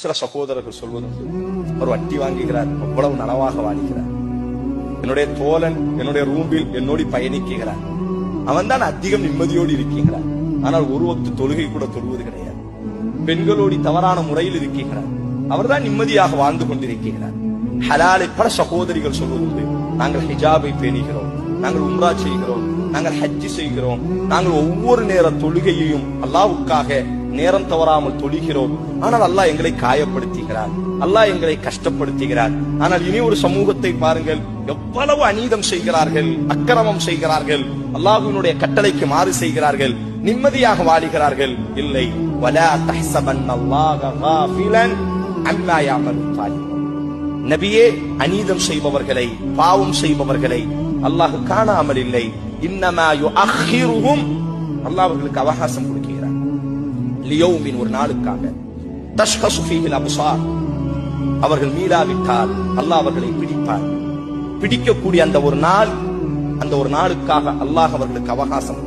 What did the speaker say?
சில சகோதரர்கள் சொல்வதுண்டு, ஒரு வட்டி வாங்குகிறார், அவ்வளவு நனவாக வாழ்கிறார், என்னுடைய தோழன் என்னுடைய ரூமில் என்னோடு பயணிக்கிறார், அவன் தான் அதிகம் நிம்மதியோடு இருக்கிறார், ஆனால் ஒரு வக்து தொழுகை கூட தொழுவது கிடையாது, பெண்களோடு தவறான முறையில் இருக்கிறார், அவர்தான் நிம்மதியாக வாழ்ந்து கொண்டிருக்கிறார். ஹலாலை பல சகோதரிகள் சொல்வதுண்டு, நாங்கள் ஹிஜாபை பேணுகிறோம், நாங்கள் உம்ரா செய்கிறோம், நாங்கள் ஹஜ்ஜி செய்கிறோம், நாங்கள் ஒவ்வொரு நேர தொழுகையையும் அல்லாஹ்வுக்காக நேரம் தவறாமல் தொழுகிறோம், ஆனால் அல்லாஹ் எங்களை காயப்படுத்துகிறார், அல்லாஹ் எங்களை கஷ்டப்படுத்துகிறார். ஆனால் இனி ஒரு சமூகத்தை பாருங்கள், எவ்வளவு அநீதம் செய்கிறார்கள், அக்கிரமம் செய்கிறார்கள், அல்லாஹ்வினுடைய கட்டளைக்கு மாறு செய்கிறார்கள், நிம்மதியாக வாழுகிறார்கள். இல்லை, வலா தஹ்ஸபன்னல்லாஹ காஃபிலன் அம்மா யஅமலுல் ஸாலிஹூன். நபியே, அநீதம் செய்பவர்களை, பாவம் செய்பவர்களை அல்லாஹ் காணாமல் இல்லை. இன்னமா யுஅக்கிருஹும், அல்லாஹ் அவர்களுக்கு அவகாசம் கொடுக்கிறார். லியௌமின், ஒரு நாளுக்காக. தஷ்கசு ஃபீஹில் அப்சார், அவர்கள் மீளாவிட்டால் அல்லாஹ் அவர்களை பிடிப்பார். பிடிக்கக்கூடிய அந்த ஒரு நாள், அந்த ஒரு நாளுக்காக அல்லாஹ் அவர்களுக்கு அவகாசம்